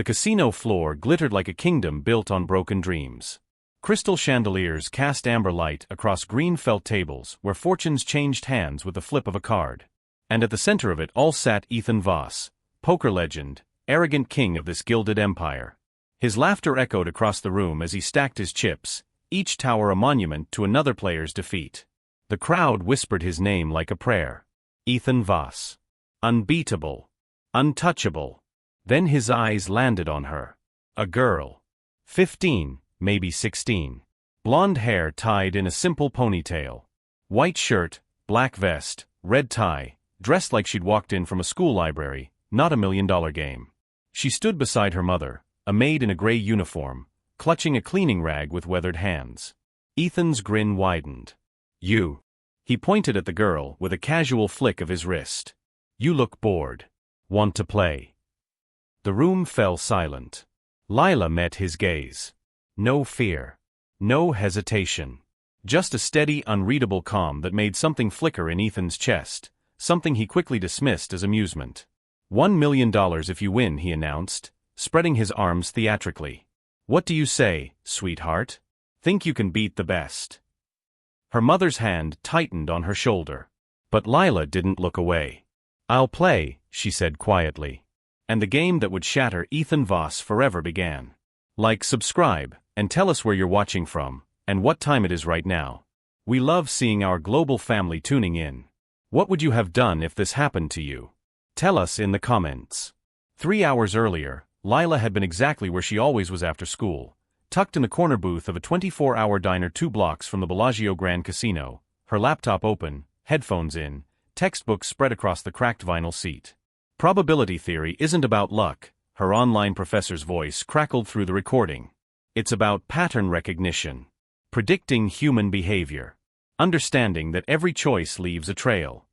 The casino floor glittered like a kingdom built on broken dreams. Crystal chandeliers cast amber light across green felt tables where fortunes changed hands with the flip of a card. And at the center of it all sat Ethan Voss, poker legend, arrogant king of this gilded empire. His laughter echoed across the room as he stacked his chips, each tower a monument to another player's defeat. The crowd whispered his name like a prayer. Ethan Voss. Unbeatable. Untouchable. Then his eyes landed on her. A girl. 15, maybe 16. Blonde hair tied in a simple ponytail. White shirt, black vest, red tie, dressed like she'd walked in from a school library, not $1 million game. She stood beside her mother, a maid in a gray uniform, clutching a cleaning rag with weathered hands. Ethan's grin widened. You. He pointed at the girl with a casual flick of his wrist. You look bored. Want to play? The room fell silent. Lila met his gaze. No fear. No hesitation. Just a steady, unreadable calm that made something flicker in Ethan's chest, something he quickly dismissed as amusement. $1 million if you win, he announced, spreading his arms theatrically. What do you say, sweetheart? Think you can beat the best? Her mother's hand tightened on her shoulder. But Lila didn't look away. I'll play, she said quietly. And the game that would shatter Ethan Voss forever began. Like, subscribe, and tell us where you're watching from, and what time it is right now. We love seeing our global family tuning in. What would you have done if this happened to you? Tell us in the comments. 3 hours earlier, Lila had been exactly where she always was after school, tucked in the corner booth of a 24-hour diner 2 blocks from the Bellagio Grand Casino, her laptop open, headphones in, textbooks spread across the cracked vinyl seat. Probability theory isn't about luck, her online professor's voice crackled through the recording. It's about pattern recognition. Predicting human behavior. Understanding that every choice leaves a trail.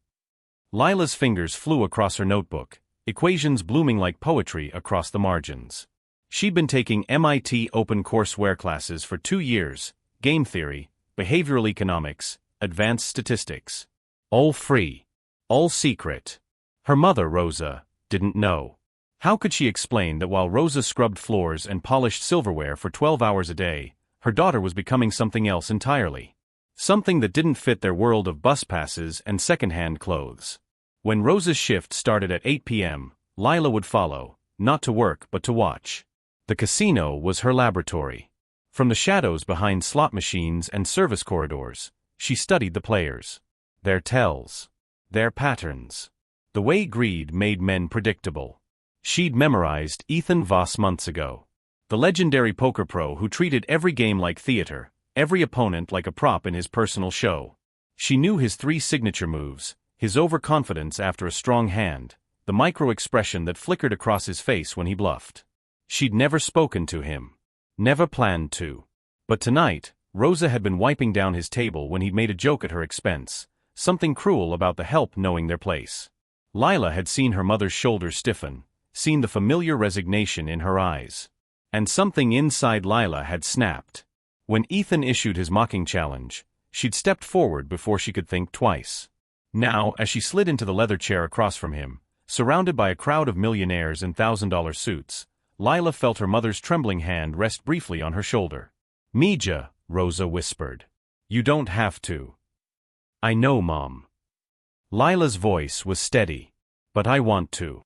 Lila's fingers flew across her notebook, equations blooming like poetry across the margins. She'd been taking MIT open-courseware classes for 2 years, game theory, behavioral economics, advanced statistics. All free. All secret. Her mother, Rosa, didn't know. How could she explain that while Rosa scrubbed floors and polished silverware for 12 hours a day, her daughter was becoming something else entirely? Something that didn't fit their world of bus passes and second-hand clothes. When Rosa's shift started at 8 p.m., Lila would follow, not to work but to watch. The casino was her laboratory. From the shadows behind slot machines and service corridors, she studied the players. Their tells. Their patterns. The way greed made men predictable. She'd memorized Ethan Voss months ago. The legendary poker pro who treated every game like theater, every opponent like a prop in his personal show. She knew his 3 signature moves, his overconfidence after a strong hand, the micro-expression that flickered across his face when he bluffed. She'd never spoken to him. Never planned to. But tonight, Rosa had been wiping down his table when he'd made a joke at her expense, something cruel about the help knowing their place. Lila had seen her mother's shoulders stiffen, seen the familiar resignation in her eyes. And something inside Lila had snapped. When Ethan issued his mocking challenge, she'd stepped forward before she could think twice. Now, as she slid into the leather chair across from him, surrounded by a crowd of millionaires in $1,000 suits, Lila felt her mother's trembling hand rest briefly on her shoulder. Mija, Rosa whispered. You don't have to. I know, Mom. Lila's voice was steady. But I want to.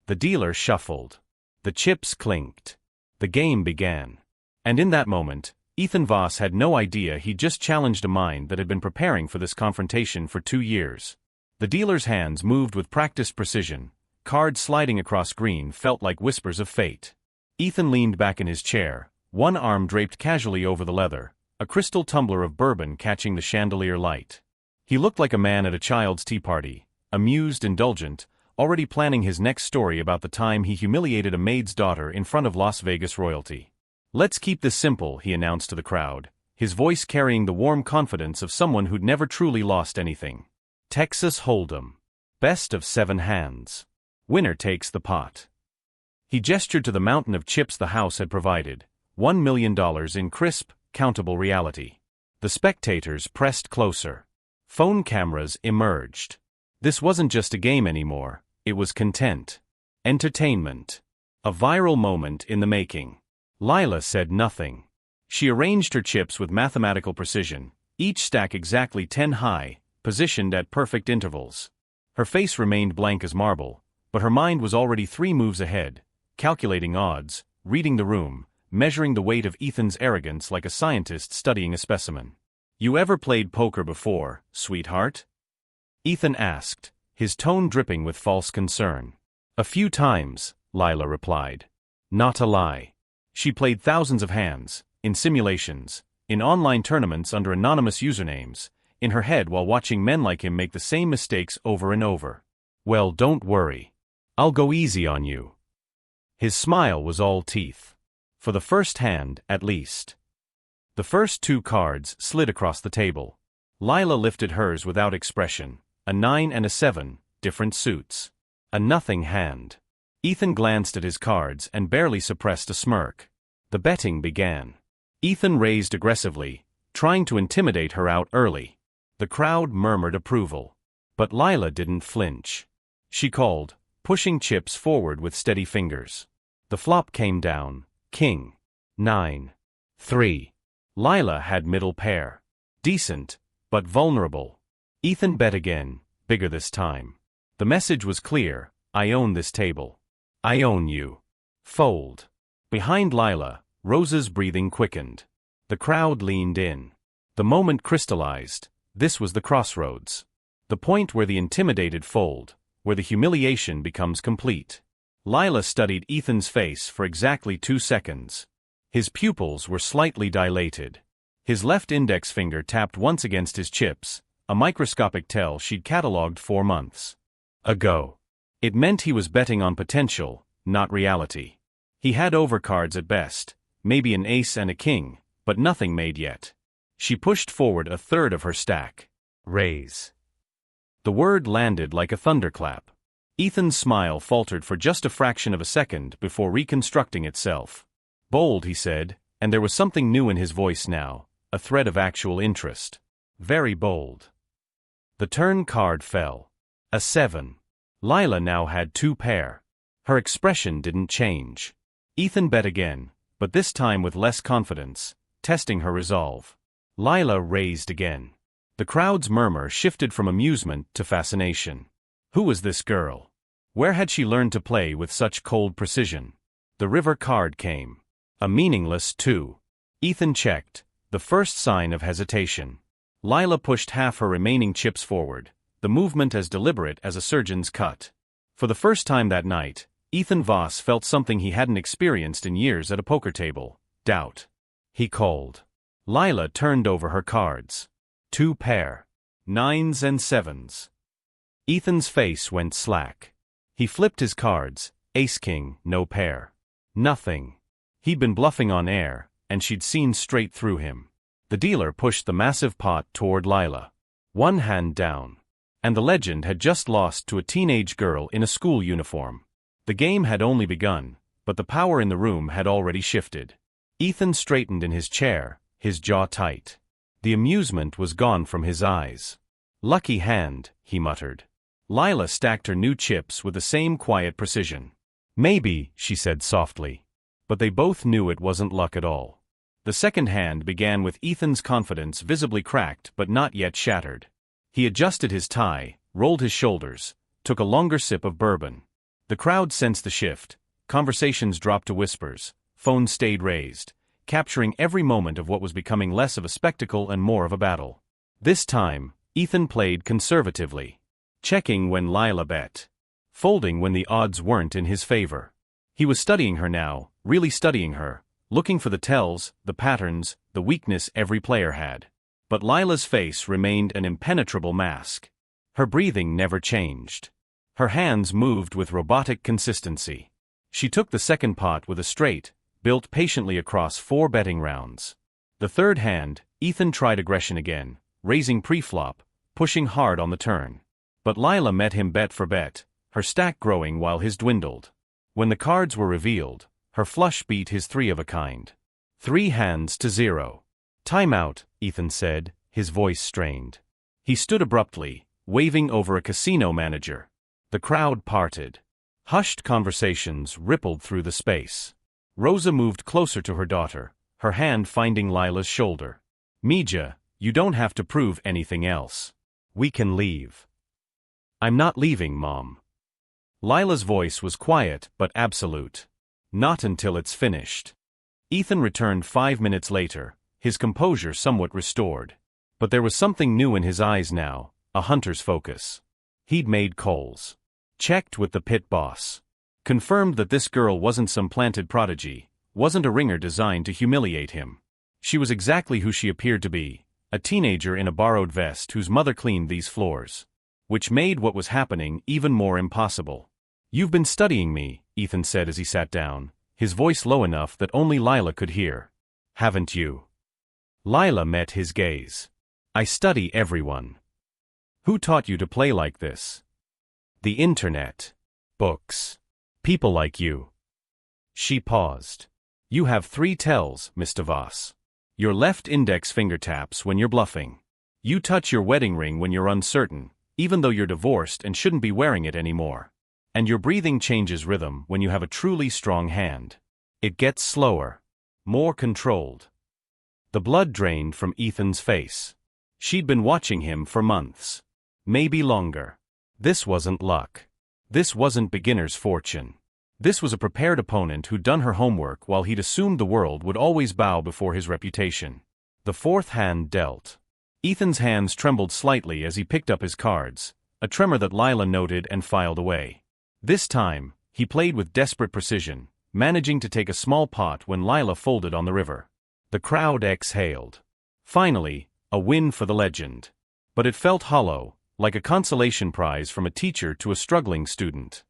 The dealer shuffled. The chips clinked. The game began. And in that moment, Ethan Voss had no idea he'd just challenged a mind that had been preparing for this confrontation for 2 years. The dealer's hands moved with practiced precision. Cards sliding across green felt like whispers of fate. Ethan leaned back in his chair, one arm draped casually over the leather, a crystal tumbler of bourbon catching the chandelier light. He looked like a man at a child's tea party, amused, indulgent, already planning his next story about the time he humiliated a maid's daughter in front of Las Vegas royalty. Let's keep this simple, he announced to the crowd, his voice carrying the warm confidence of someone who'd never truly lost anything. Texas Hold'em. Best of 7 hands. Winner takes the pot. He gestured to the mountain of chips the house had provided, $1 million in crisp, countable reality. The spectators pressed closer. Phone cameras emerged. This wasn't just a game anymore, it was content. Entertainment. A viral moment in the making. Lila said nothing. She arranged her chips with mathematical precision, each stack exactly 10 high, positioned at perfect intervals. Her face remained blank as marble, but her mind was already 3 moves ahead, calculating odds, reading the room, measuring the weight of Ethan's arrogance like a scientist studying a specimen. "You ever played poker before, sweetheart?" Ethan asked, his tone dripping with false concern. "A few times," Lila replied. Not a lie. She played thousands of hands, in simulations, in online tournaments under anonymous usernames, in her head while watching men like him make the same mistakes over and over. "Well, don't worry. I'll go easy on you." His smile was all teeth. For the first hand, at least. The first 2 cards slid across the table. Lila lifted hers without expression. A 9 and a 7, different suits. A nothing hand. Ethan glanced at his cards and barely suppressed a smirk. The betting began. Ethan raised aggressively, trying to intimidate her out early. The crowd murmured approval. But Lila didn't flinch. She called, pushing chips forward with steady fingers. The flop came down. King. 9. 3. Lila had middle pair. Decent, but vulnerable. Ethan bet again, bigger this time. The message was clear: I own this table. I own you. Fold. Behind Lila, Rose's breathing quickened. The crowd leaned in. The moment crystallized. This was the crossroads. The point where the intimidated fold, where the humiliation becomes complete. Lila studied Ethan's face for exactly 2 seconds. His pupils were slightly dilated. His left index finger tapped once against his chips, a microscopic tell she'd catalogued 4 months ago. It meant he was betting on potential, not reality. He had overcards at best, maybe an ace and a king, but nothing made yet. She pushed forward a third of her stack. Raise. The word landed like a thunderclap. Ethan's smile faltered for just a fraction of a second before reconstructing itself. "Bold," he said, and there was something new in his voice now, a thread of actual interest. "Very bold." The turn card fell. A 7. Lila now had 2 pair. Her expression didn't change. Ethan bet again, but this time with less confidence, testing her resolve. Lila raised again. The crowd's murmur shifted from amusement to fascination. Who was this girl? Where had she learned to play with such cold precision? The river card came. A meaningless 2. Ethan checked, the first sign of hesitation. Lila pushed half her remaining chips forward, the movement as deliberate as a surgeon's cut. For the first time that night, Ethan Voss felt something he hadn't experienced in years at a poker table: doubt. He called. Lila turned over her cards. 2 pair. 9s and 7s. Ethan's face went slack. He flipped his cards: ace-king, no pair. Nothing. He'd been bluffing on air, and she'd seen straight through him. The dealer pushed the massive pot toward Lila. 1 hand down. And the legend had just lost to a teenage girl in a school uniform. The game had only begun, but the power in the room had already shifted. Ethan straightened in his chair, his jaw tight. The amusement was gone from his eyes. "Lucky hand," he muttered. Lila stacked her new chips with the same quiet precision. "Maybe," she said softly. But they both knew it wasn't luck at all. The second hand began with Ethan's confidence visibly cracked but not yet shattered. He adjusted his tie, rolled his shoulders, took a longer sip of bourbon. The crowd sensed the shift. Conversations dropped to whispers. Phones stayed raised, capturing every moment of what was becoming less of a spectacle and more of a battle. This time, Ethan played conservatively, checking when Lila bet, folding when the odds weren't in his favor. He was studying her now, really studying her, looking for the tells, the patterns, the weakness every player had. But Lila's face remained an impenetrable mask. Her breathing never changed. Her hands moved with robotic consistency. She took the second pot with a straight, built patiently across 4 betting rounds. The third hand, Ethan tried aggression again, raising pre-flop, pushing hard on the turn. But Lila met him bet for bet, her stack growing while his dwindled. When the cards were revealed, her flush beat his 3 of a kind. 3 hands to 0. "Timeout," Ethan said, his voice strained. He stood abruptly, waving over a casino manager. The crowd parted. Hushed conversations rippled through the space. Rosa moved closer to her daughter, her hand finding Lila's shoulder. Mija, you don't have to prove anything else. We can leave. I'm not leaving, Mom. Lila's voice was quiet but absolute. Not until it's finished. Ethan returned 5 minutes later, his composure somewhat restored. But there was something new in his eyes now, a hunter's focus. He'd made calls. Checked with the pit boss. Confirmed that this girl wasn't some planted prodigy, wasn't a ringer designed to humiliate him. She was exactly who she appeared to be, a teenager in a borrowed vest whose mother cleaned these floors. Which made what was happening even more impossible. You've been studying me, Ethan said as he sat down, his voice low enough that only Lila could hear. Haven't you? Lila met his gaze. I study everyone. Who taught you to play like this? The internet. Books. People like you. She paused. You have 3 tells, Mr. Voss. Your left index finger taps when you're bluffing. You touch your wedding ring when you're uncertain, even though you're divorced and shouldn't be wearing it anymore. And your breathing changes rhythm when you have a truly strong hand. It gets slower. More controlled. The blood drained from Ethan's face. She'd been watching him for months. Maybe longer. This wasn't luck. This wasn't beginner's fortune. This was a prepared opponent who'd done her homework while he'd assumed the world would always bow before his reputation. The 4th hand dealt. Ethan's hands trembled slightly as he picked up his cards, a tremor that Lila noted and filed away. This time, he played with desperate precision, managing to take a small pot when Lila folded on the river. The crowd exhaled. Finally, a win for the legend. But it felt hollow, like a consolation prize from a teacher to a struggling student.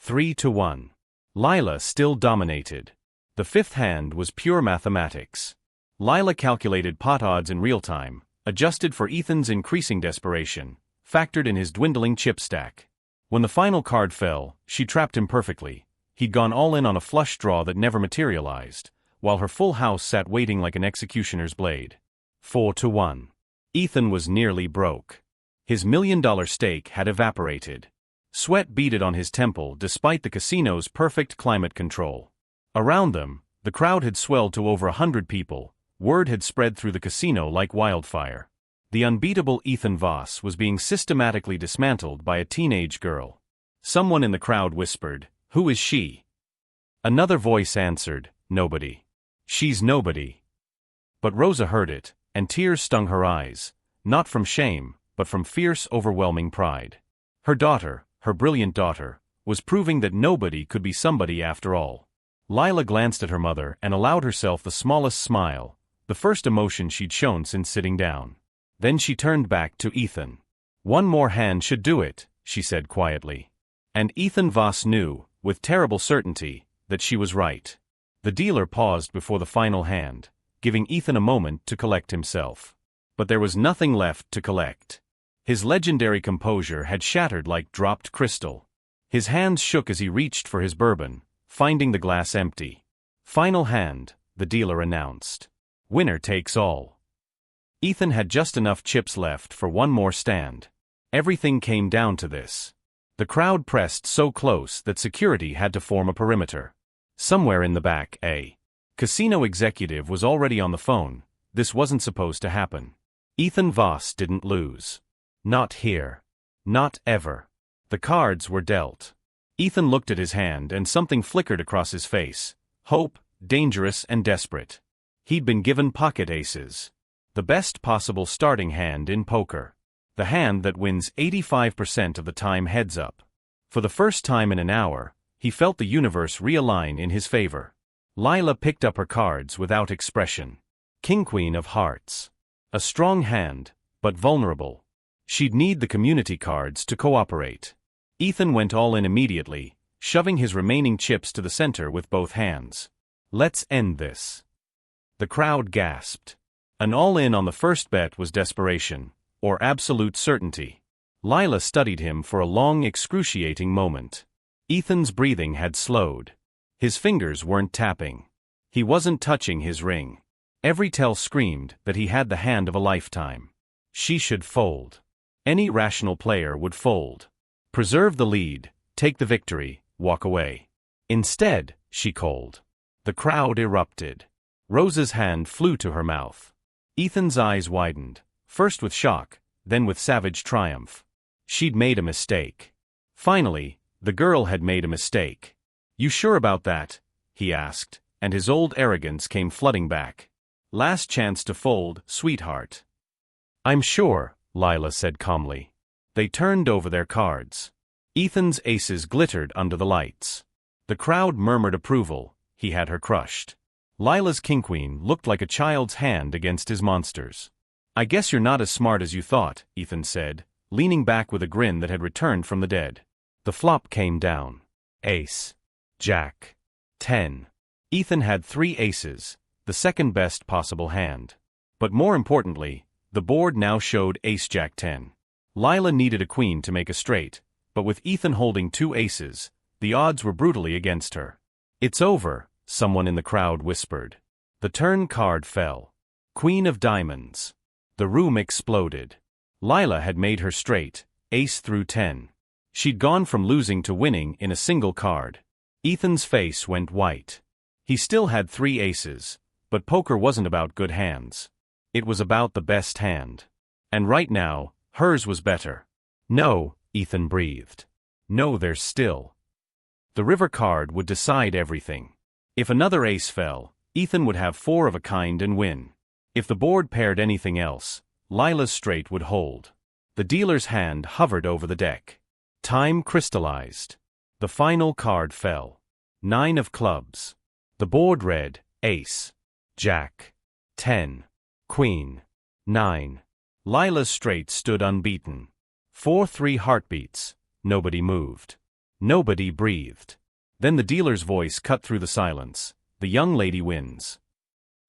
3-1. Lila still dominated. The 5th hand was pure mathematics. Lila calculated pot odds in real time, adjusted for Ethan's increasing desperation, factored in his dwindling chip stack. When the final card fell, she trapped him perfectly. He'd gone all in on a flush draw that never materialized, while her full house sat waiting like an executioner's blade. 4-1. Ethan was nearly broke. His $1 million stake had evaporated. Sweat beaded on his temple despite the casino's perfect climate control. Around them, the crowd had swelled to over 100 people. Word had spread through the casino like wildfire. The unbeatable Ethan Voss was being systematically dismantled by a teenage girl. Someone in the crowd whispered, "Who is she?" Another voice answered, "Nobody. She's nobody." But Rosa heard it, and tears stung her eyes, not from shame, but from fierce, overwhelming pride. Her daughter, her brilliant daughter, was proving that nobody could be somebody after all. Lila glanced at her mother and allowed herself the smallest smile, the first emotion she'd shown since sitting down. Then she turned back to Ethan. "One more hand should do it," she said quietly. And Ethan Voss knew, with terrible certainty, that she was right. The dealer paused before the final hand, giving Ethan a moment to collect himself. But there was nothing left to collect. His legendary composure had shattered like dropped crystal. His hands shook as he reached for his bourbon, finding the glass empty. "Final hand," the dealer announced. "Winner takes all." Ethan had just enough chips left for one more stand. Everything came down to this. The crowd pressed so close that security had to form a perimeter. Somewhere in the back, a casino executive was already on the phone. This wasn't supposed to happen. Ethan Voss didn't lose. Not here. Not ever. The cards were dealt. Ethan looked at his hand and something flickered across his face. Hope, dangerous and desperate. He'd been given pocket aces. The best possible starting hand in poker. The hand that wins 85% of the time heads up. For the first time in an hour, he felt the universe realign in his favor. Lila picked up her cards without expression. King-Queen of Hearts. A strong hand, but vulnerable. She'd need the community cards to cooperate. Ethan went all in immediately, shoving his remaining chips to the center with both hands. "Let's end this." The crowd gasped. An all-in on the first bet was desperation, or absolute certainty. Lila studied him for a long, excruciating moment. Ethan's breathing had slowed. His fingers weren't tapping. He wasn't touching his ring. Every tell screamed that he had the hand of a lifetime. She should fold. Any rational player would fold. Preserve the lead, take the victory, walk away. Instead, she called. The crowd erupted. Rose's hand flew to her mouth. Ethan's eyes widened, first with shock, then with savage triumph. She'd made a mistake. Finally, the girl had made a mistake. "You sure about that?" he asked, and his old arrogance came flooding back. "Last chance to fold, sweetheart." "I'm sure," Lila said calmly. They turned over their cards. Ethan's aces glittered under the lights. The crowd murmured approval. He had her crushed. Lila's king-queen looked like a child's hand against his monsters. "I guess you're not as smart as you thought," Ethan said, leaning back with a grin that had returned from the dead. The flop came down. Ace. Jack. 10. Ethan had 3 aces, the second best possible hand. But more importantly, the board now showed Ace-Jack 10. Lila needed a queen to make a straight, but with Ethan holding 2 aces, the odds were brutally against her. "It's over," someone in the crowd whispered. The turn card fell. Queen of diamonds. The room exploded. Lila had made her straight, ace through 10. She'd gone from losing to winning in a single card. Ethan's face went white. He still had 3 aces, but poker wasn't about good hands. It was about the best hand. And right now, hers was better. "No," Ethan breathed. "No, there's still." The river card would decide everything. If another ace fell, Ethan would have 4 of a kind and win. If the board paired anything else, Lila's straight would hold. The dealer's hand hovered over the deck. Time crystallized. The final card fell. 9 of clubs. The board read, Ace. Jack. 10. Queen. 9. Lila's straight stood unbeaten. 4-3 heartbeats. Nobody moved. Nobody breathed. Then the dealer's voice cut through the silence. "The young lady wins."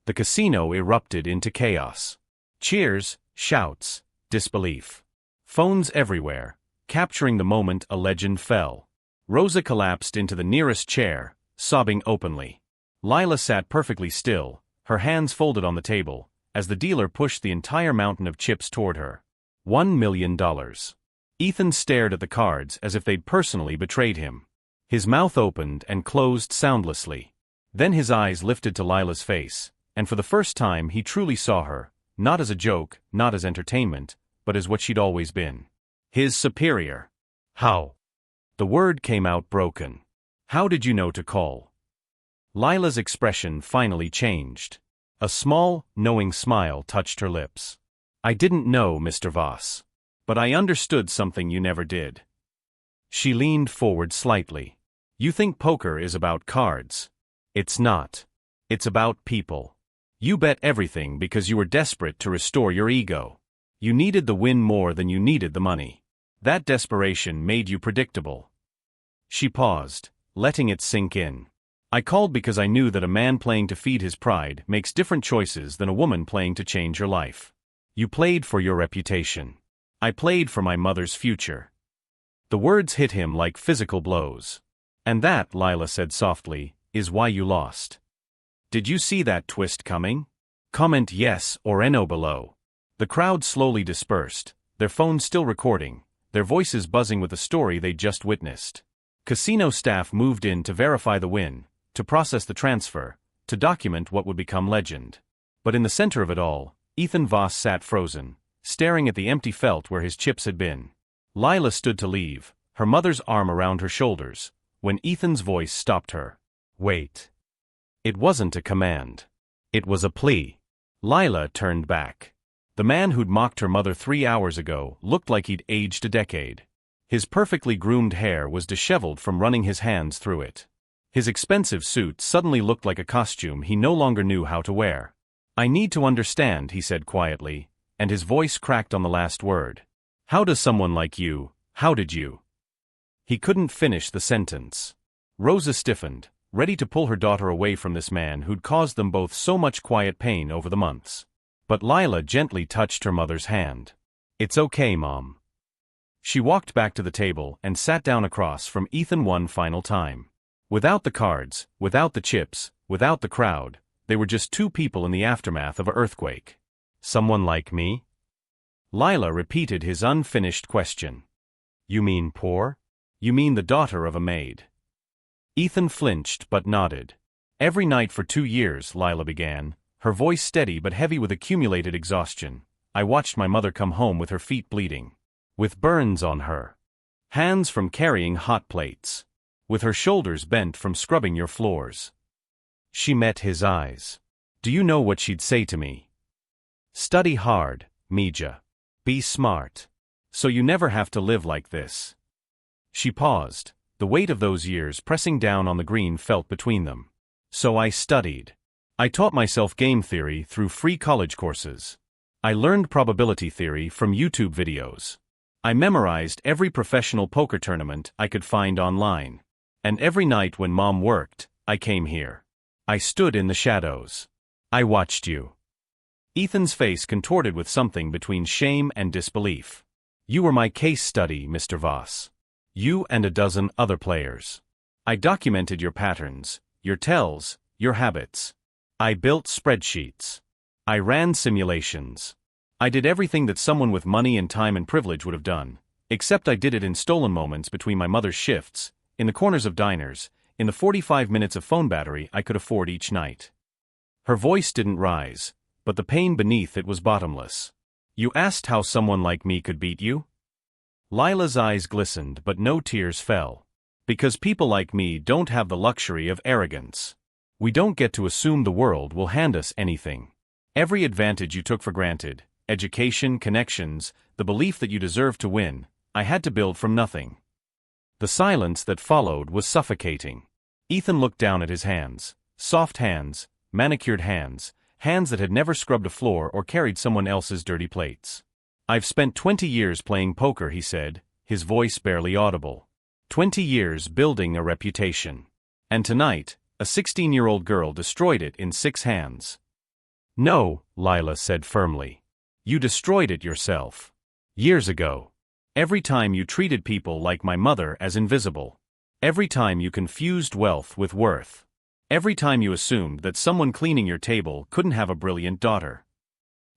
The casino erupted into chaos. Cheers, shouts, disbelief. Phones everywhere, capturing the moment a legend fell. Rosa collapsed into the nearest chair, sobbing openly. Lila sat perfectly still, her hands folded on the table, as the dealer pushed the entire mountain of chips toward her. $1 million. Ethan stared at the cards as if they'd personally betrayed him. His mouth opened and closed soundlessly. Then his eyes lifted to Lila's face, and for the first time he truly saw her, not as a joke, not as entertainment, but as what she'd always been. His superior. "How?" The word came out broken. "How did you know to call?" Lila's expression finally changed. A small, knowing smile touched her lips. "I didn't know, Mr. Voss. But I understood something you never did." She leaned forward slightly. "You think poker is about cards. It's not. It's about people. You bet everything because you were desperate to restore your ego. You needed the win more than you needed the money. That desperation made you predictable." She paused, letting it sink in. "I called because I knew that a man playing to feed his pride makes different choices than a woman playing to change her life. You played for your reputation. I played for my mother's future." The words hit him like physical blows. "And that," Lila said softly, "is why you lost." Did you see that twist coming? Comment yes or no below. The crowd slowly dispersed, their phones still recording, their voices buzzing with the story they'd just witnessed. Casino staff moved in to verify the win, to process the transfer, to document what would become legend. But in the center of it all, Ethan Voss sat frozen, staring at the empty felt where his chips had been. Lila stood to leave, her mother's arm around her shoulders, when Ethan's voice stopped her. "Wait." It wasn't a command. It was a plea. Lila turned back. The man who'd mocked her mother 3 hours ago looked like he'd aged a decade. His perfectly groomed hair was disheveled from running his hands through it. His expensive suit suddenly looked like a costume he no longer knew how to wear. "I need to understand," he said quietly, and his voice cracked on the last word. "How does someone like you, how did you?" He couldn't finish the sentence. Rosa stiffened, ready to pull her daughter away from this man who'd caused them both so much quiet pain over the months. But Lila gently touched her mother's hand. "It's okay, Mom." She walked back to the table and sat down across from Ethan one final time. Without the cards, without the chips, without the crowd, they were just 2 people in the aftermath of an earthquake. "Someone like me?" Lila repeated his unfinished question. "You mean poor? You mean the daughter of a maid?" Ethan flinched but nodded. Every night for 2 years, Lila began, her voice steady but heavy with accumulated exhaustion. I watched my mother come home with her feet bleeding, with burns on her hands from carrying hot plates, with her shoulders bent from scrubbing your floors. She met his eyes. Do you know what she'd say to me? Study hard, Mija. Be smart. So you never have to live like this. She paused, the weight of those years pressing down on the green felt between them. So I studied. I taught myself game theory through free college courses. I learned probability theory from YouTube videos. I memorized every professional poker tournament I could find online. And every night when Mom worked, I came here. I stood in the shadows. I watched you. Ethan's face contorted with something between shame and disbelief. You were my case study, Mr. Voss. You and a dozen other players. I documented your patterns, your tells, your habits. I built spreadsheets. I ran simulations. I did everything that someone with money and time and privilege would have done, except I did it in stolen moments between my mother's shifts, in the corners of diners, in the 45 minutes of phone battery I could afford each night. Her voice didn't rise, but the pain beneath it was bottomless. You asked how someone like me could beat you? Lila's eyes glistened but no tears fell. Because people like me don't have the luxury of arrogance. We don't get to assume the world will hand us anything. Every advantage you took for granted, education, connections, the belief that you deserved to win, I had to build from nothing. The silence that followed was suffocating. Ethan looked down at his hands, soft hands, manicured hands, hands that had never scrubbed a floor or carried someone else's dirty plates. I've spent 20 years playing poker, he said, his voice barely audible. 20 years building a reputation. And tonight, a 16-year-old girl destroyed it in 6 hands. No, Lila said firmly. You destroyed it yourself. Years ago. Every time you treated people like my mother as invisible. Every time you confused wealth with worth. Every time you assumed that someone cleaning your table couldn't have a brilliant daughter.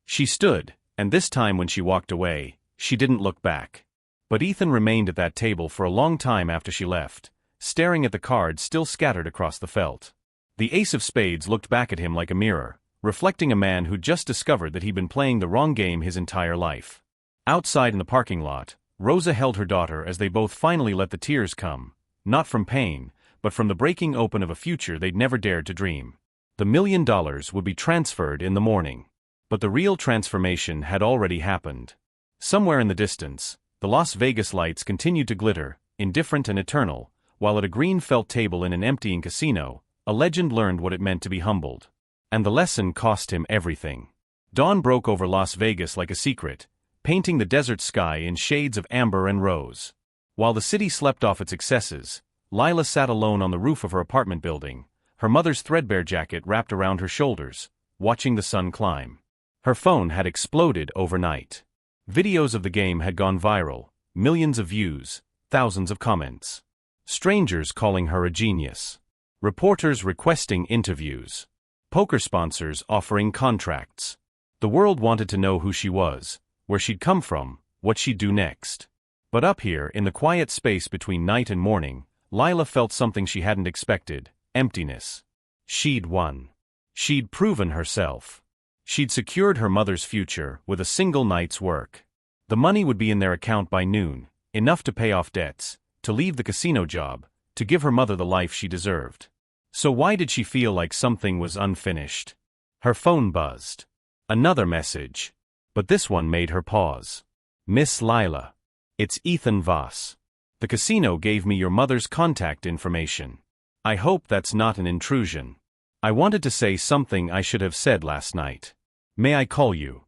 She stood, and this time when she walked away, she didn't look back. But Ethan remained at that table for a long time after she left, staring at the cards still scattered across the felt. The ace of spades looked back at him like a mirror, reflecting a man who'd just discovered that he'd been playing the wrong game his entire life. Outside in the parking lot, Rosa held her daughter as they both finally let the tears come, not from pain, but from the breaking open of a future they'd never dared to dream. The $1 million would be transferred in the morning. But the real transformation had already happened. Somewhere in the distance, the Las Vegas lights continued to glitter, indifferent and eternal, while at a green felt table in an emptying casino, a legend learned what it meant to be humbled. And the lesson cost him everything. Dawn broke over Las Vegas like a secret, painting the desert sky in shades of amber and rose. While the city slept off its excesses, Lila sat alone on the roof of her apartment building, her mother's threadbare jacket wrapped around her shoulders, watching the sun climb. Her phone had exploded overnight. Videos of the game had gone viral, millions of views, thousands of comments. Strangers calling her a genius. Reporters requesting interviews. Poker sponsors offering contracts. The world wanted to know who she was, where she'd come from, what she'd do next. But up here, in the quiet space between night and morning, Lila felt something she hadn't expected: emptiness. She'd won. She'd proven herself. She'd secured her mother's future with a single night's work. The money would be in their account by noon, enough to pay off debts, to leave the casino job, to give her mother the life she deserved. So why did she feel like something was unfinished? Her phone buzzed. Another message. But this one made her pause. Miss Lila. It's Ethan Voss. The casino gave me your mother's contact information. I hope that's not an intrusion. I wanted to say something I should have said last night. May I call you?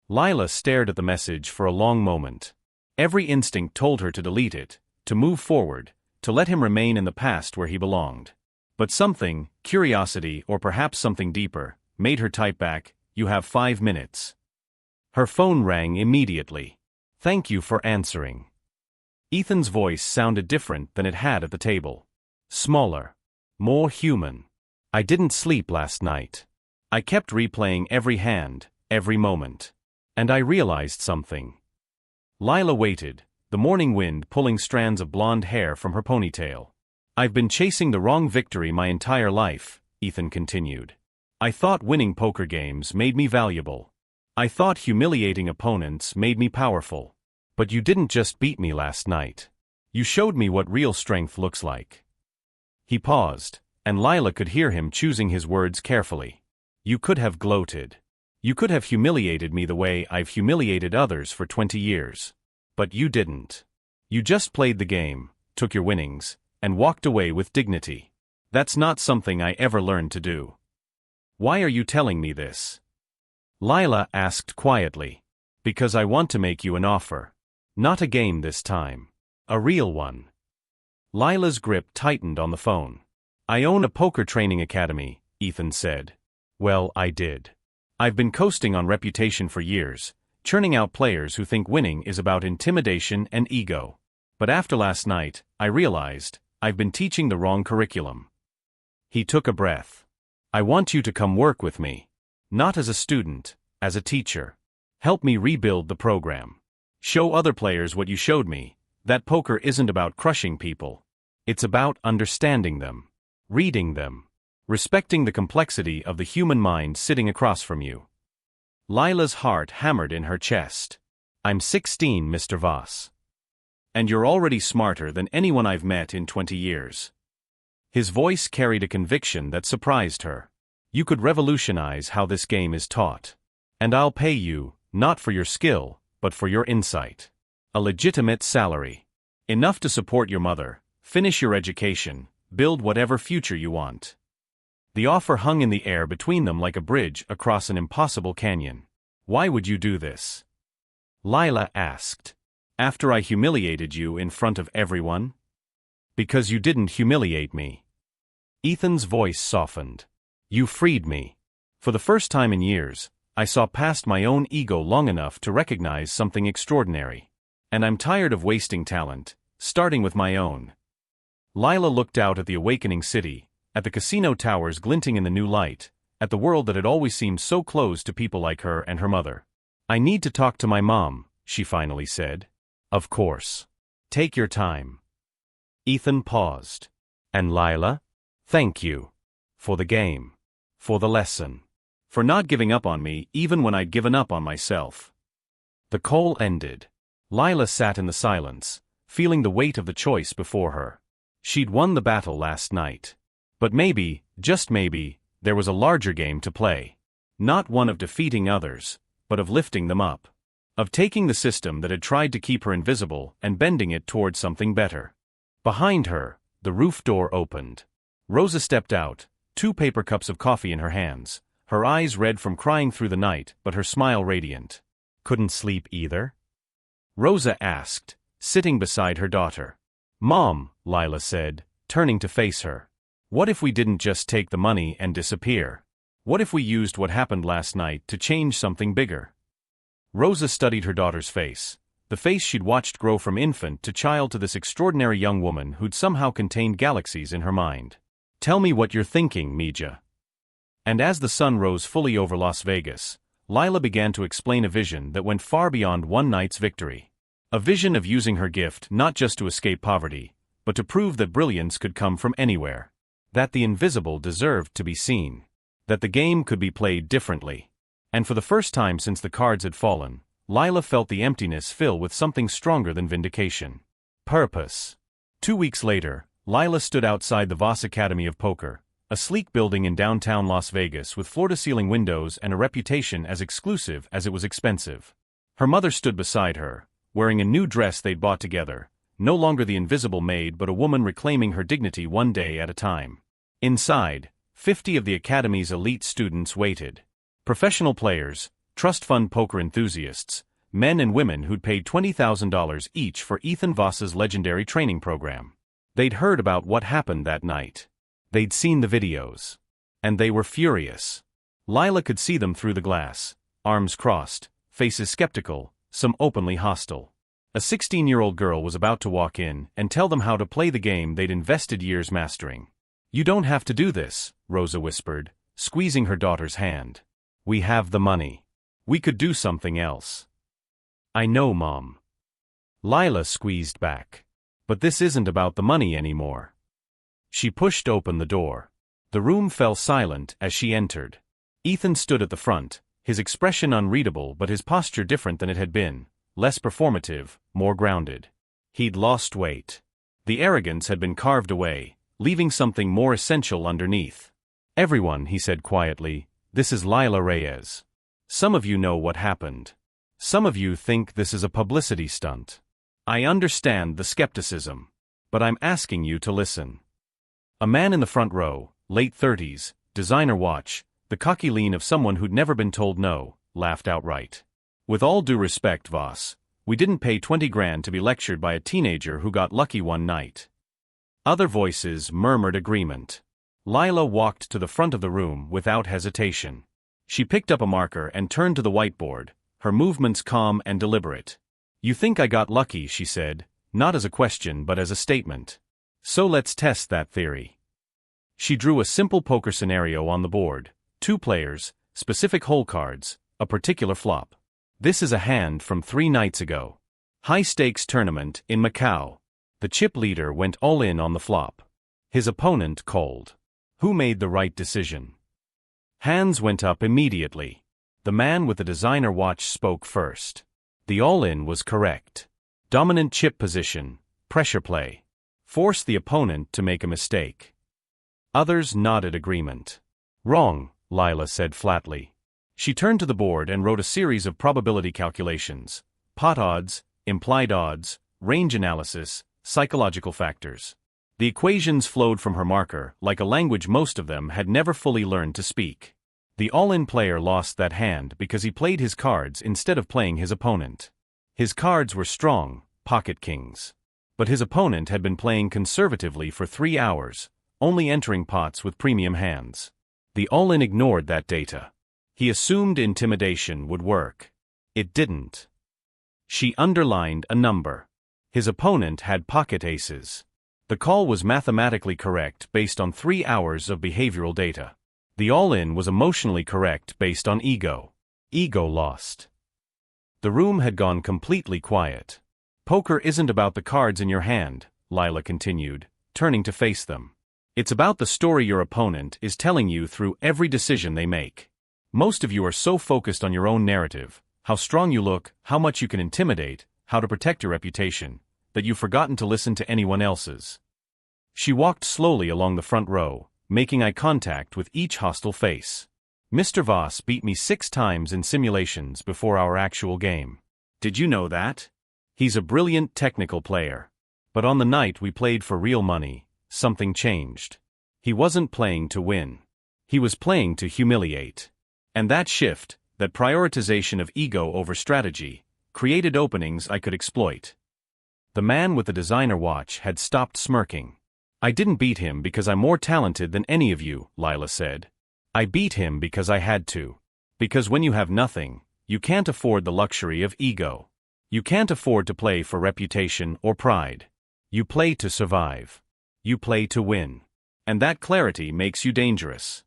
Lila stared at the message for a long moment. Every instinct told her to delete it, to move forward, to let him remain in the past where he belonged. But something, curiosity or perhaps something deeper, made her type back, "You have 5 minutes." Her phone rang immediately. "Thank you for answering." Ethan's voice sounded different than it had at the table. Smaller. More human. "I didn't sleep last night. I kept replaying every hand, every moment. And I realized something." Lila waited, the morning wind pulling strands of blonde hair from her ponytail. I've been chasing the wrong victory my entire life, Ethan continued. I thought winning poker games made me valuable. I thought humiliating opponents made me powerful. But you didn't just beat me last night. You showed me what real strength looks like. He paused, and Lila could hear him choosing his words carefully. You could have gloated. You could have humiliated me the way I've humiliated others for 20 years. But you didn't. You just played the game, took your winnings, and walked away with dignity. That's not something I ever learned to do. Why are you telling me this? Lila asked quietly. Because I want to make you an offer. Not a game this time. A real one. Lila's grip tightened on the phone. I own a poker training academy, Ethan said. Well, I did. I've been coasting on reputation for years, churning out players who think winning is about intimidation and ego. But after last night, I realized I've been teaching the wrong curriculum. He took a breath. I want you to come work with me. Not as a student, as a teacher. Help me rebuild the program. Show other players what you showed me, that poker isn't about crushing people. It's about understanding them, reading them, respecting the complexity of the human mind sitting across from you. Lila's heart hammered in her chest. I'm 16, Mr. Voss. And you're already smarter than anyone I've met in 20 years. His voice carried a conviction that surprised her. You could revolutionize how this game is taught. And I'll pay you, not for your skill, but for your insight. A legitimate salary. Enough to support your mother, finish your education, build whatever future you want. The offer hung in the air between them like a bridge across an impossible canyon. Why would you do this? Lila asked. After I humiliated you in front of everyone? Because you didn't humiliate me. Ethan's voice softened. You freed me. For the first time in years, I saw past my own ego long enough to recognize something extraordinary. And I'm tired of wasting talent, starting with my own. Lila looked out at the awakening city, at the casino towers glinting in the new light, at the world that had always seemed so close to people like her and her mother. I need to talk to my mom, she finally said. Of course. Take your time. Ethan paused. And Lila? Thank you. For the game. For the lesson. For not giving up on me even when I'd given up on myself. The call ended. Lila sat in the silence, feeling the weight of the choice before her. She'd won the battle last night. But maybe, just maybe, there was a larger game to play. Not one of defeating others, but of lifting them up. Of taking the system that had tried to keep her invisible and bending it toward something better. Behind her, the roof door opened. Rosa stepped out, 2 paper cups of coffee in her hands. Her eyes red from crying through the night, but her smile radiant. Couldn't sleep either? Rosa asked, sitting beside her daughter. Mom, Lila said, turning to face her. What if we didn't just take the money and disappear? What if we used what happened last night to change something bigger? Rosa studied her daughter's face, the face she'd watched grow from infant to child to this extraordinary young woman who'd somehow contained galaxies in her mind. Tell me what you're thinking, Mija. And as the sun rose fully over Las Vegas, Lila began to explain a vision that went far beyond one night's victory. A vision of using her gift not just to escape poverty, but to prove that brilliance could come from anywhere. That the invisible deserved to be seen. That the game could be played differently. And for the first time since the cards had fallen, Lila felt the emptiness fill with something stronger than vindication. Purpose. 2 weeks later, Lila stood outside the Voss Academy of Poker, a sleek building in downtown Las Vegas with floor-to-ceiling windows and a reputation as exclusive as it was expensive. Her mother stood beside her, wearing a new dress they'd bought together, no longer the invisible maid but a woman reclaiming her dignity one day at a time. Inside, 50 of the Academy's elite students waited. Professional players, trust fund poker enthusiasts, men and women who'd paid $20,000 each for Ethan Voss's legendary training program. They'd heard about what happened that night. They'd seen the videos. And they were furious. Lila could see them through the glass, arms crossed, faces skeptical, some openly hostile. A 16-year-old girl was about to walk in and tell them how to play the game they'd invested years mastering. You don't have to do this, Rosa whispered, squeezing her daughter's hand. We have the money. We could do something else. I know, Mom. Lila squeezed back. But this isn't about the money anymore. She pushed open the door. The room fell silent as she entered. Ethan stood at the front, his expression unreadable but his posture different than it had been, less performative, more grounded. He'd lost weight. The arrogance had been carved away, leaving something more essential underneath. "Everyone," he said quietly, "this is Lila Reyes. Some of you know what happened. Some of you think this is a publicity stunt. I understand the skepticism. But I'm asking you to listen." A man in the front row, late 30s, designer watch, the cocky lean of someone who'd never been told no, laughed outright. "With all due respect, Voss, we didn't pay 20 grand to be lectured by a teenager who got lucky one night." Other voices murmured agreement. Lila walked to the front of the room without hesitation. She picked up a marker and turned to the whiteboard, her movements calm and deliberate. "You think I got lucky," she said, not as a question but as a statement. "So let's test that theory." She drew a simple poker scenario on the board. 2 players, specific hole cards, a particular flop. This is a hand from 3 nights ago. High-stakes tournament in Macau. The chip leader went all in on the flop. His opponent called. Who made the right decision? Hands went up immediately. The man with the designer watch spoke first. The all-in was correct. Dominant chip position, pressure play. Force the opponent to make a mistake. Others nodded agreement. "Wrong," Lila said flatly. She turned to the board and wrote a series of probability calculations. Pot odds, implied odds, range analysis, psychological factors. The equations flowed from her marker, like a language most of them had never fully learned to speak. The all-in player lost that hand because he played his cards instead of playing his opponent. His cards were strong, pocket kings. But his opponent had been playing conservatively for 3 hours, only entering pots with premium hands. The all-in ignored that data. He assumed intimidation would work. It didn't. She underlined a number. His opponent had pocket aces. The call was mathematically correct based on 3 hours of behavioral data. The all-in was emotionally correct based on ego. Ego lost. The room had gone completely quiet. "Poker isn't about the cards in your hand," Lila continued, turning to face them. "It's about the story your opponent is telling you through every decision they make. Most of you are so focused on your own narrative, how strong you look, how much you can intimidate, how to protect your reputation, that you've forgotten to listen to anyone else's." She walked slowly along the front row, making eye contact with each hostile face. "Mr. Voss beat me 6 times in simulations before our actual game. Did you know that? He's a brilliant technical player. But on the night we played for real money, something changed. He wasn't playing to win. He was playing to humiliate. And that shift, that prioritization of ego over strategy, created openings I could exploit." The man with the designer watch had stopped smirking. "I didn't beat him because I'm more talented than any of you," Lila said. "I beat him because I had to. Because when you have nothing, you can't afford the luxury of ego. You can't afford to play for reputation or pride. You play to survive. You play to win. And that clarity makes you dangerous."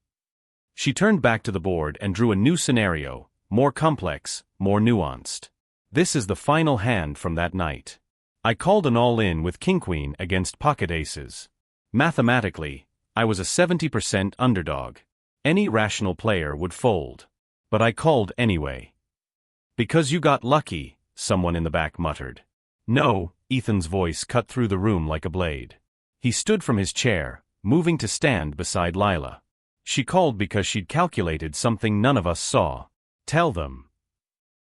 She turned back to the board and drew a new scenario, more complex, more nuanced. "This is the final hand from that night. I called an all-in with king-queen against pocket aces. Mathematically, I was a 70% underdog. Any rational player would fold. But I called anyway." "Because you got lucky," someone in the back muttered. "No," Ethan's voice cut through the room like a blade. He stood from his chair, moving to stand beside Lila. "She called because she'd calculated something none of us saw. Tell them."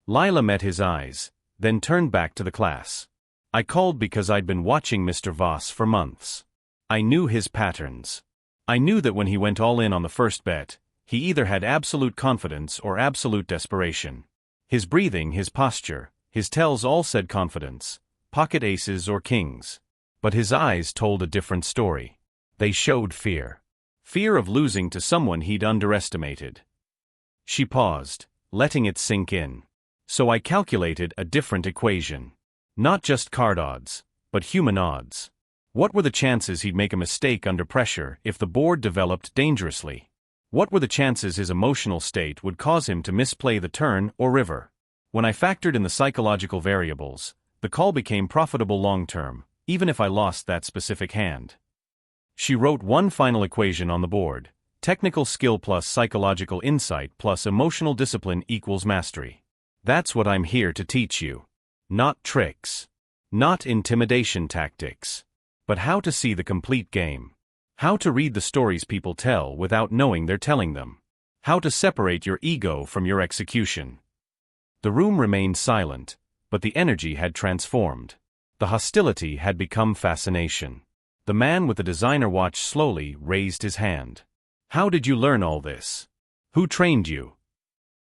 Lila met his eyes, then turned back to the class. "I called because I'd been watching Mr. Voss for months. I knew his patterns. I knew that when he went all in on the first bet, he either had absolute confidence or absolute desperation. His breathing, his posture, his tells all said confidence, pocket aces or kings. But his eyes told a different story. They showed fear. Fear of losing to someone he'd underestimated." She paused, letting it sink in. "So I calculated a different equation. Not just card odds, but human odds. What were the chances he'd make a mistake under pressure if the board developed dangerously? What were the chances his emotional state would cause him to misplay the turn or river? When I factored in the psychological variables, the call became profitable long-term, even if I lost that specific hand." She wrote one final equation on the board. Technical skill plus psychological insight plus emotional discipline equals mastery. That's what I'm here to teach you. Not tricks. Not intimidation tactics. But how to see the complete game. How to read the stories people tell without knowing they're telling them. How to separate your ego from your execution. The room remained silent, but the energy had transformed. The hostility had become fascination. The man with the designer watch slowly raised his hand. How did you learn all this? Who trained you?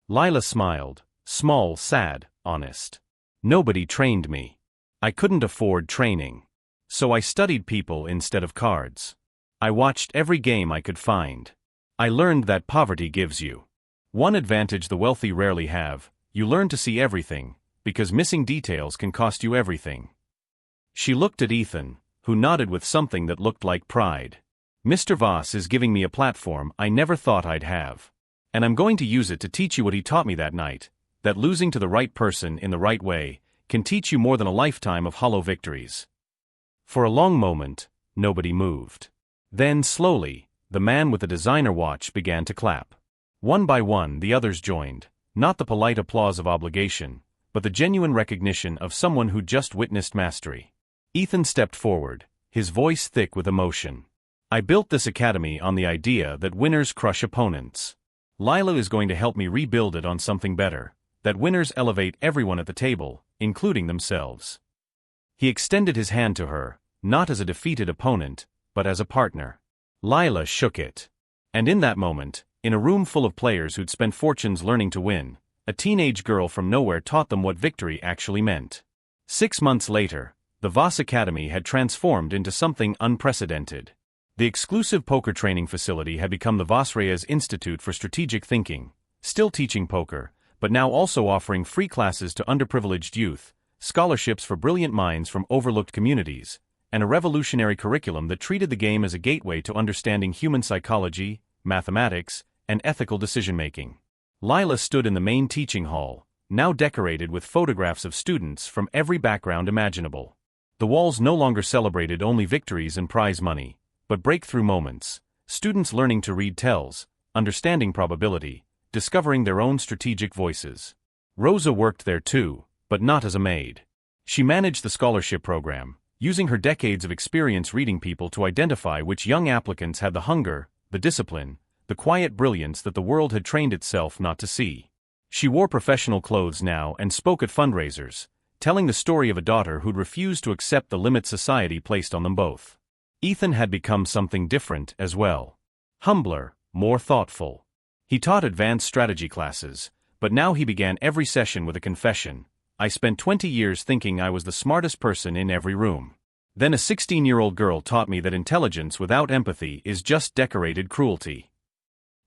Lila smiled, small, sad, honest. Nobody trained me. I couldn't afford training. So I studied people instead of cards. I watched every game I could find. I learned that poverty gives you one advantage the wealthy rarely have: you learn to see everything, because missing details can cost you everything. She looked at Ethan, who nodded with something that looked like pride. Mr. Voss is giving me a platform I never thought I'd have. And I'm going to use it to teach you what he taught me that night, that losing to the right person in the right way can teach you more than a lifetime of hollow victories. For a long moment, nobody moved. Then, slowly, the man with the designer watch began to clap. One by one, the others joined, not the polite applause of obligation, but the genuine recognition of someone who'd just witnessed mastery. Ethan stepped forward, his voice thick with emotion. I built this academy on the idea that winners crush opponents. Lila is going to help me rebuild it on something better, that winners elevate everyone at the table, including themselves. He extended his hand to her, not as a defeated opponent, but as a partner. Lila shook it. And in that moment, in a room full of players who'd spent fortunes learning to win, a teenage girl from nowhere taught them what victory actually meant. 6 months later, the Voss Academy had transformed into something unprecedented. The exclusive poker training facility had become the Voss Reyes Institute for Strategic Thinking, still teaching poker, but now also offering free classes to underprivileged youth, scholarships for brilliant minds from overlooked communities, and a revolutionary curriculum that treated the game as a gateway to understanding human psychology, mathematics, and ethical decision-making. Lila stood in the main teaching hall, now decorated with photographs of students from every background imaginable. The walls no longer celebrated only victories and prize money, but breakthrough moments, students learning to read tells, understanding probability, discovering their own strategic voices. Rosa worked there too, but not as a maid. She managed the scholarship program, using her decades of experience reading people to identify which young applicants had the hunger, the discipline, the quiet brilliance that the world had trained itself not to see. She wore professional clothes now and spoke at fundraisers, telling the story of a daughter who'd refused to accept the limits society placed on them both. Ethan had become something different as well. Humbler, more thoughtful. He taught advanced strategy classes, but now he began every session with a confession. I spent 20 years thinking I was the smartest person in every room. Then a 16-year-old girl taught me that intelligence without empathy is just decorated cruelty.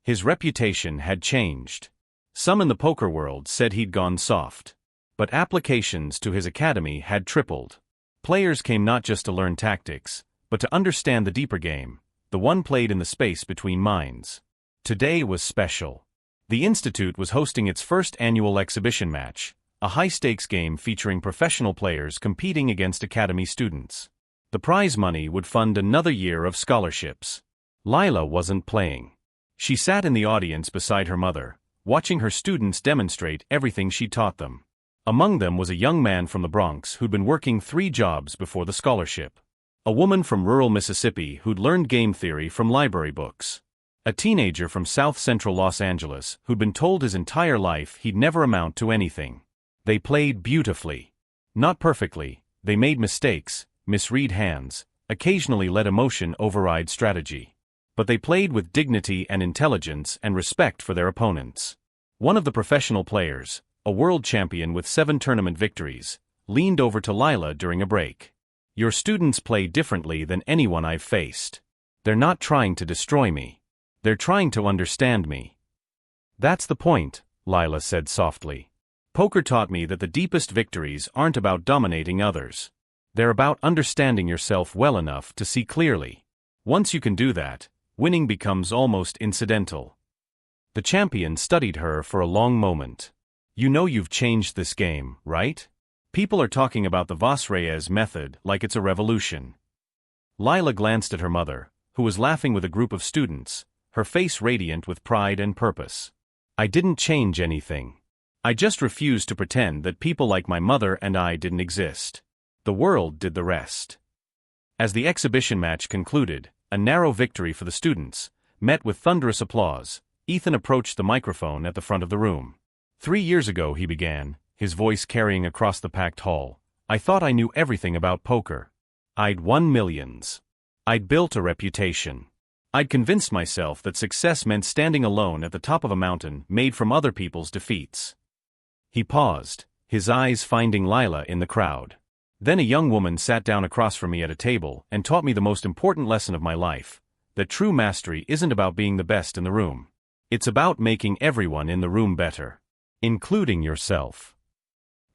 His reputation had changed. Some in the poker world said he'd gone soft. But applications to his academy had tripled. Players came not just to learn tactics, but to understand the deeper game, the one played in the space between minds. Today was special. The Institute was hosting its first annual exhibition match, a high-stakes game featuring professional players competing against academy students. The prize money would fund another year of scholarships. Lila wasn't playing. She sat in the audience beside her mother, watching her students demonstrate everything she taught them. Among them was a young man from the Bronx who'd been working 3 jobs before the scholarship. A woman from rural Mississippi who'd learned game theory from library books. A teenager from South Central Los Angeles who'd been told his entire life he'd never amount to anything. They played beautifully. Not perfectly, they made mistakes, misread hands, occasionally let emotion override strategy. But they played with dignity and intelligence and respect for their opponents. One of the professional players, a world champion with 7 tournament victories, leaned over to Lila during a break. Your students play differently than anyone I've faced. They're not trying to destroy me. They're trying to understand me. That's the point, Lila said softly. Poker taught me that the deepest victories aren't about dominating others. They're about understanding yourself well enough to see clearly. Once you can do that, winning becomes almost incidental. The champion studied her for a long moment. You know you've changed this game, right? People are talking about the Voss Reyes method like it's a revolution. Lila glanced at her mother, who was laughing with a group of students, her face radiant with pride and purpose. I didn't change anything. I just refused to pretend that people like my mother and I didn't exist. The world did the rest. As the exhibition match concluded, a narrow victory for the students, met with thunderous applause, Ethan approached the microphone at the front of the room. 3 years ago, he began, his voice carrying across the packed hall, I thought I knew everything about poker. I'd won millions. I'd built a reputation. I'd convinced myself that success meant standing alone at the top of a mountain made from other people's defeats. He paused, his eyes finding Lila in the crowd. Then a young woman sat down across from me at a table and taught me the most important lesson of my life, that true mastery isn't about being the best in the room. It's about making everyone in the room better, including yourself.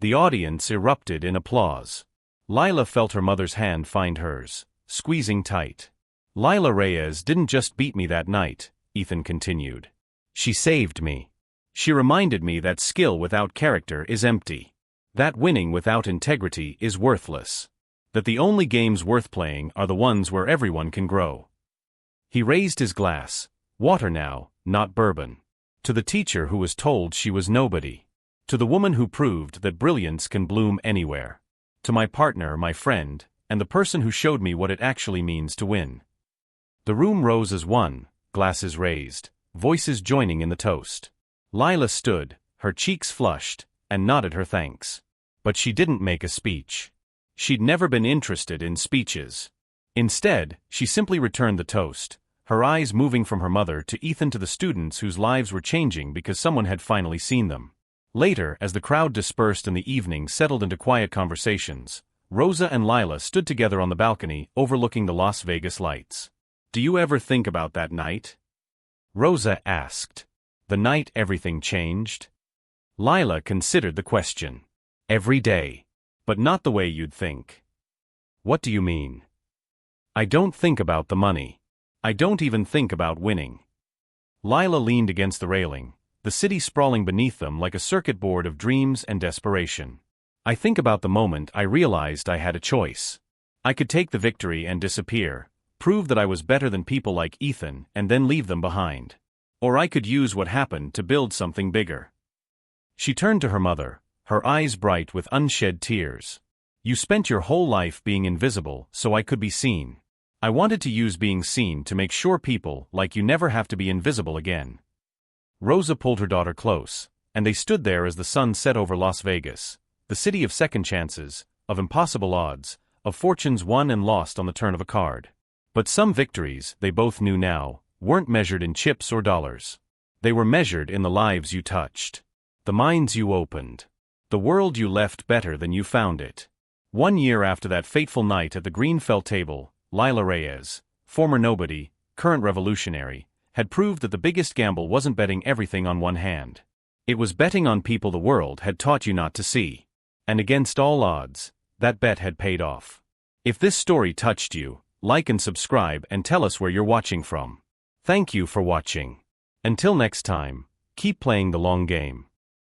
The audience erupted in applause. Lila felt her mother's hand find hers, squeezing tight. Lila Reyes didn't just beat me that night, Ethan continued. She saved me. She reminded me that skill without character is empty. That winning without integrity is worthless. That the only games worth playing are the ones where everyone can grow. He raised his glass, water now, not bourbon. To the teacher who was told she was nobody. To the woman who proved that brilliance can bloom anywhere. To my partner, my friend, and the person who showed me what it actually means to win. The room rose as one, glasses raised, voices joining in the toast. Lila stood, her cheeks flushed, and nodded her thanks. But she didn't make a speech. She'd never been interested in speeches. Instead, she simply returned the toast, her eyes moving from her mother to Ethan to the students whose lives were changing because someone had finally seen them. Later, as the crowd dispersed and the evening settled into quiet conversations, Rosa and Lila stood together on the balcony overlooking the Las Vegas lights. Do you ever think about that night? Rosa asked. The night everything changed? Lila considered the question. Every day. But not the way you'd think. What do you mean? I don't think about the money. I don't even think about winning. Lila leaned against the railing, the city sprawling beneath them like a circuit board of dreams and desperation. I think about the moment I realized I had a choice. I could take the victory and disappear, prove that I was better than people like Ethan and then leave them behind. Or I could use what happened to build something bigger. She turned to her mother, her eyes bright with unshed tears. You spent your whole life being invisible so I could be seen. I wanted to use being seen to make sure people like you never have to be invisible again. Rosa pulled her daughter close, and they stood there as the sun set over Las Vegas, the city of second chances, of impossible odds, of fortunes won and lost on the turn of a card. But some victories, they both knew now, weren't measured in chips or dollars. They were measured in the lives you touched, the minds you opened, the world you left better than you found it. 1 year after that fateful night at the green felt table, Lila Reyes, former nobody, current revolutionary, had proved that the biggest gamble wasn't betting everything on one hand. It was betting on people the world had taught you not to see. And against all odds, that bet had paid off. If this story touched you, like and subscribe and tell us where you're watching from. Thank you for watching. Until next time, keep playing the long game.